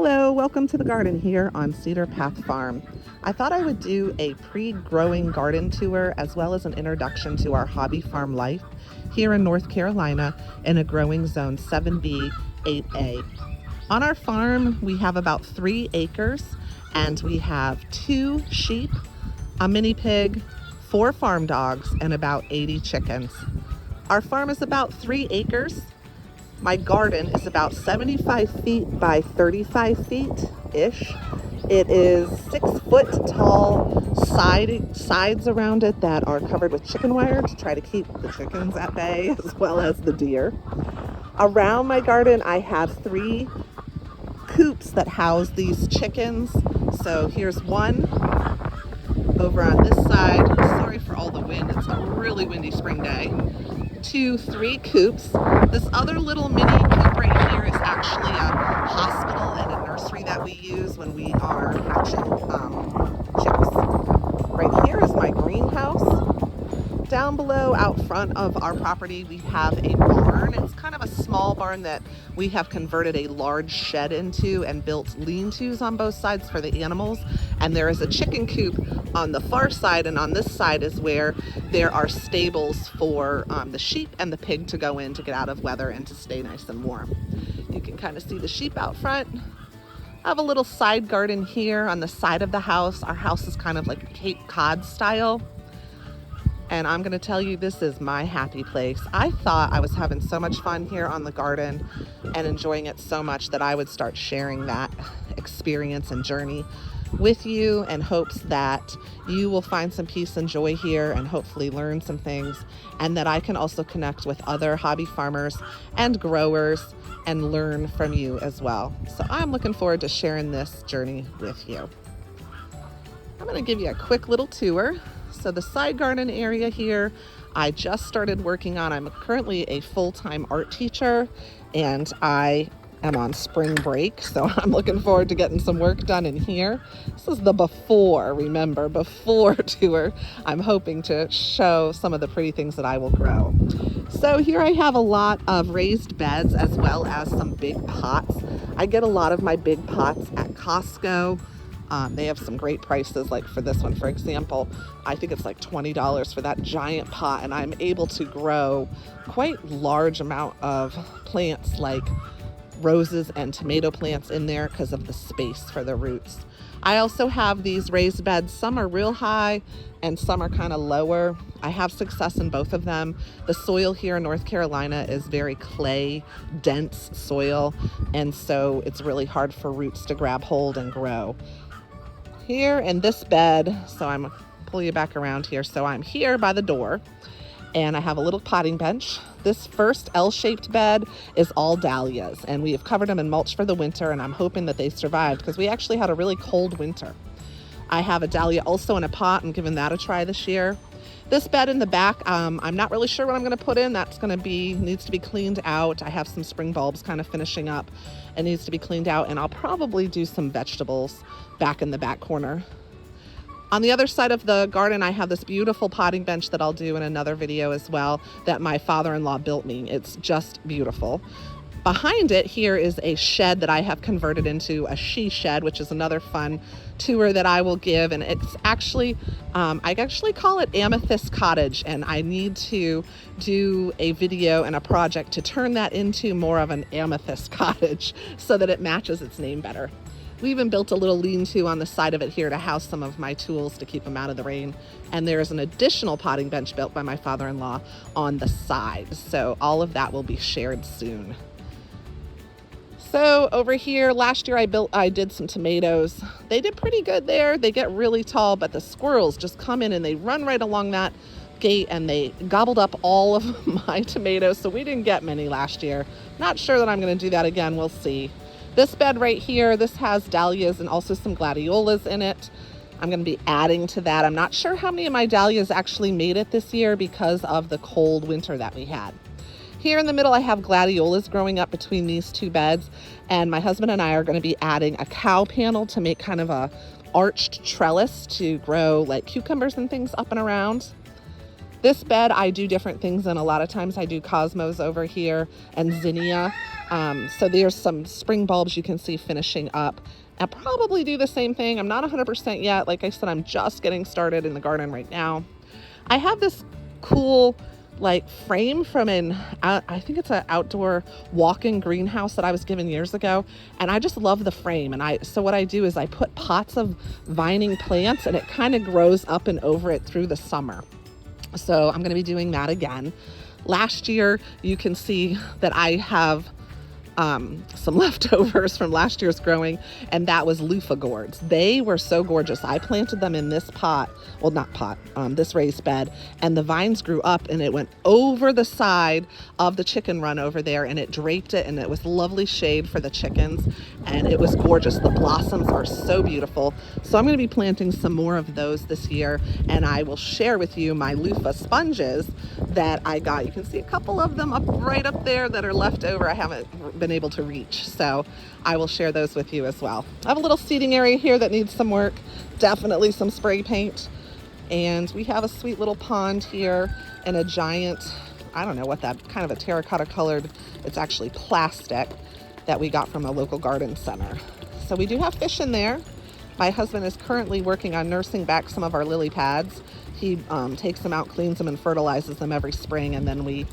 Hello, welcome to the garden here on Cedar Path Farm. I thought I would do a pre-growing garden tour as well as an introduction to our hobby farm life here in North Carolina in a growing zone 7B, 8A. On our farm, we have about 3 acres and we have 2 sheep, a mini pig, 4 farm dogs, and about 80 chickens. Our farm is about 3 acres. My garden is about 75 feet by 35 feet-ish. It is 6 foot tall sides around it that are covered with chicken wire to try to keep the chickens at bay as well as the deer. Around my garden, I have 3 coops that house these chickens. So here's one over on this side. Sorry for all the wind, it's a really windy spring day. 2, 3 coops. This other little mini coop right here is actually a hospital and a nursery that we use when we are hatching chicks. Right here is my greenhouse. Down below, out front of our property, we have a barn. It's kind of a small barn that we have converted a large shed into and built lean-tos on both sides for the animals. And there is a chicken coop on the far side, and on this side is where there are stables for the sheep and the pig to go in to get out of weather and to stay nice and warm. You can kind of see the sheep out front. I have a little side garden here on the side of the house. Our house is kind of like a Cape Cod style. And I'm gonna tell you, this is my happy place. I thought I was having so much fun here on the garden and enjoying it so much that I would start sharing that experience and journey with you in hopes that you will find some peace and joy here and hopefully learn some things, and that I can also connect with other hobby farmers and growers and learn from you as well. So I'm looking forward to sharing this journey with you. I'm gonna give you a quick little tour. So the side garden area here, I just started working on. I'm currently a full-time art teacher and I am on spring break. So I'm looking forward to getting some work done in here. This is the before tour. I'm hoping to show some of the pretty things that I will grow. So here I have a lot of raised beds as well as some big pots. I get a lot of my big pots at Costco. They have some great prices, like for this one, for example, I think it's like $20 for that giant pot, and I'm able to grow quite large amount of plants like roses and tomato plants in there because of the space for the roots. I also have these raised beds. Some are real high and some are kind of lower. I have success in both of them. The soil here in North Carolina is very clay, dense soil, and so it's really hard for roots to grab hold and grow. Here in this bed, so I'm gonna pull you back around here. So I'm here by the door and I have a little potting bench. This first L-shaped bed is all dahlias, and we have covered them in mulch for the winter, and I'm hoping that they survived because we actually had a really cold winter. I have a dahlia also in a pot. I'm giving that a try this year. This bed in the back, I'm not really sure what I'm gonna put in. Needs to be cleaned out. I have some spring bulbs kind of finishing up. It needs to be cleaned out, and I'll probably do some vegetables back in the back corner. On the other side of the garden, I have this beautiful potting bench that I'll do in another video as well that my father-in-law built me. It's just beautiful. Behind it here is a shed that I have converted into a she shed, which is another fun tour that I will give. And it's actually, I actually call it Amethyst Cottage, and I need to do a video and a project to turn that into more of an amethyst cottage so that it matches its name better. We even built a little lean-to on the side of it here to house some of my tools to keep them out of the rain. And there's an additional potting bench built by my father-in-law on the side. So all of that will be shared soon. So over here, last year I did some tomatoes. They did pretty good there. They get really tall, but the squirrels just come in and they run right along that gate and they gobbled up all of my tomatoes. So we didn't get many last year. Not sure that I'm gonna do that again, we'll see. This bed right here, this has dahlias and also some gladiolas in it. I'm gonna be adding to that. I'm not sure how many of my dahlias actually made it this year because of the cold winter that we had. Here in the middle, I have gladiolas growing up between these 2 beds, and my husband and I are gonna be adding a cow panel to make kind of a arched trellis to grow like cucumbers and things up and around. This bed I do different things in. A lot of times I do cosmos over here and zinnia. So there's some spring bulbs you can see finishing up. I'll probably do the same thing. I'm not 100% yet. Like I said, I'm just getting started in the garden right now. I have this cool like frame from I think it's an outdoor walk-in greenhouse that I was given years ago, and I just love the frame. And so what I do is I put pots of vining plants, and it kind of grows up and over it through the summer. So I'm going to be doing that again. Last year, you can see that I have some leftovers from last year's growing, and that was loofah gourds. They were so gorgeous. I planted them in this pot, well, not pot, this raised bed, and the vines grew up and it went over the side of the chicken run over there, and it draped it, and it was lovely shade for the chickens, and it was gorgeous. The blossoms are so beautiful. So I'm going to be planting some more of those this year, and I will share with you my loofah sponges that I got. You can see a couple of them right up there that are left over. I haven't been able to reach, so I will share those with you as well. I have a little seating area here that needs some work, definitely some spray paint, and we have a sweet little pond here and a giant, I don't know what that, kind of a terracotta colored, it's actually plastic, that we got from a local garden center. So we do have fish in there. My husband is currently working on nursing back some of our lily pads. He takes them out, cleans them, and fertilizes them every spring, and then we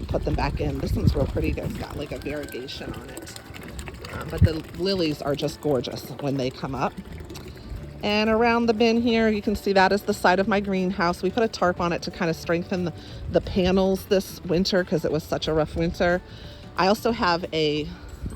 put them back in. This one's real pretty. It's got like a variegation on it. But the lilies are just gorgeous when they come up. And around the bin here, you can see that is the side of my greenhouse. We put a tarp on it to kind of strengthen the panels this winter because it was such a rough winter. I also have a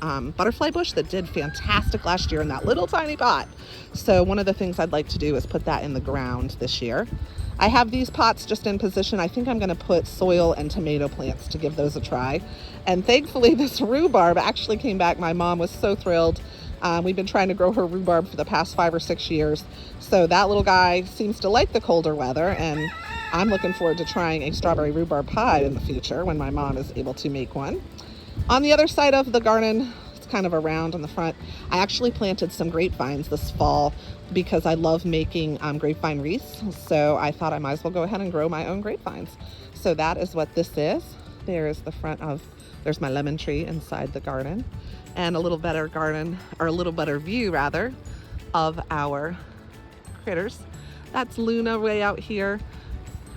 butterfly bush that did fantastic last year in that little tiny pot. So one of the things I'd like to do is put that in the ground this year. I have these pots just in position. I think I'm going to put soil and tomato plants to give those a try. And thankfully this rhubarb actually came back. My mom was so thrilled. We've been trying to grow her rhubarb for the past 5 or 6 years. So that little guy seems to like the colder weather, and I'm looking forward to trying a strawberry rhubarb pie in the future when my mom is able to make one. On the other side of the garden, it's kind of a round on the front, I actually planted some grapevines this fall because I love making grapevine wreaths. So I thought I might as well go ahead and grow my own grapevines. So that is what this is. There's the front of, there's my lemon tree inside the garden, and a little better garden, or a little better view rather, of our critters. That's Luna way out here.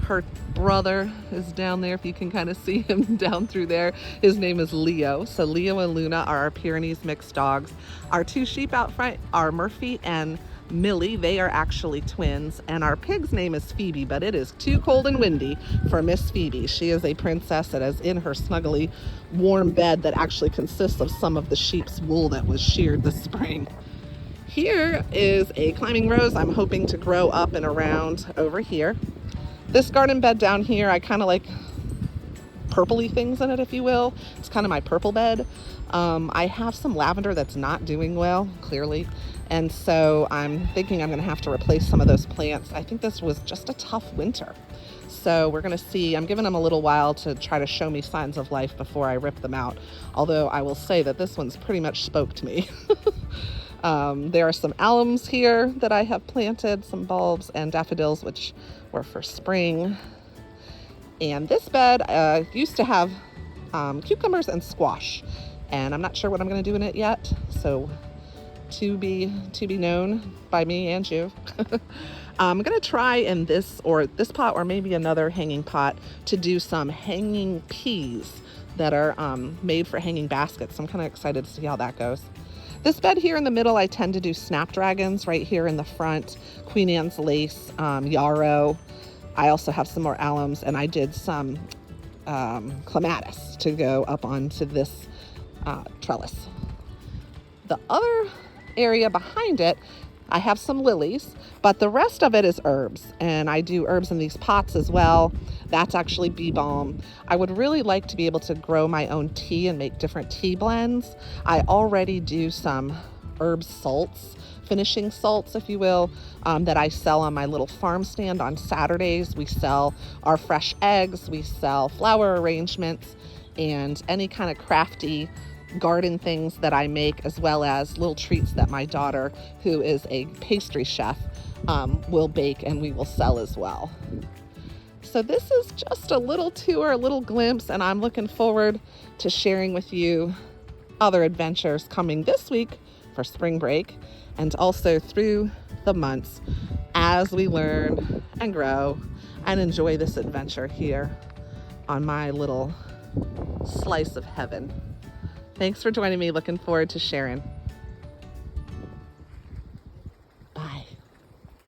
Her brother is down there, if you can kind of see him down through there. His name is Leo. So Leo and Luna are our Pyrenees mixed dogs. Our 2 sheep out front are Murphy and Millie. They are actually twins. And our pig's name is Phoebe, but it is too cold and windy for Miss Phoebe. She is a princess that is in her snuggly warm bed that actually consists of some of the sheep's wool that was sheared this spring. Here is a climbing rose I'm hoping to grow up and around over here. This garden bed down here, I kind of like purpley things in it, if you will. It's kind of my purple bed. I have some lavender that's not doing well, clearly. And so I'm thinking I'm going to have to replace some of those plants. I think this was just a tough winter. So we're going to see. I'm giving them a little while to try to show me signs of life before I rip them out. Although I will say that this one's pretty much spoke to me. There are some alums here that I have planted, some bulbs and daffodils, which were for spring. And this bed used to have cucumbers and squash, and I'm not sure what I'm going to do in it yet. So to be known by me and you. I'm going to try in this pot or maybe another hanging pot to do some hanging peas that are made for hanging baskets. I'm kind of excited to see how that goes. This bed here in the middle, I tend to do snapdragons right here in the front, Queen Anne's lace, yarrow. I also have some more alums, and I did some clematis to go up onto this trellis. The other area behind it, I have some lilies, but the rest of it is herbs, and I do herbs in these pots as well. That's actually bee balm. I would really like to be able to grow my own tea and make different tea blends. I already do some herb salts, finishing salts, if you will, that I sell on my little farm stand on Saturdays. We sell our fresh eggs, we sell flower arrangements, and any kind of crafty garden things that I make, as well as little treats that my daughter, who is a pastry chef, will bake and we will sell as well. So this is just a little tour, a little glimpse, and I'm looking forward to sharing with you other adventures coming this week for spring break and also through the months as we learn and grow and enjoy this adventure here on my little slice of heaven. Thanks for joining me. Looking forward to sharing.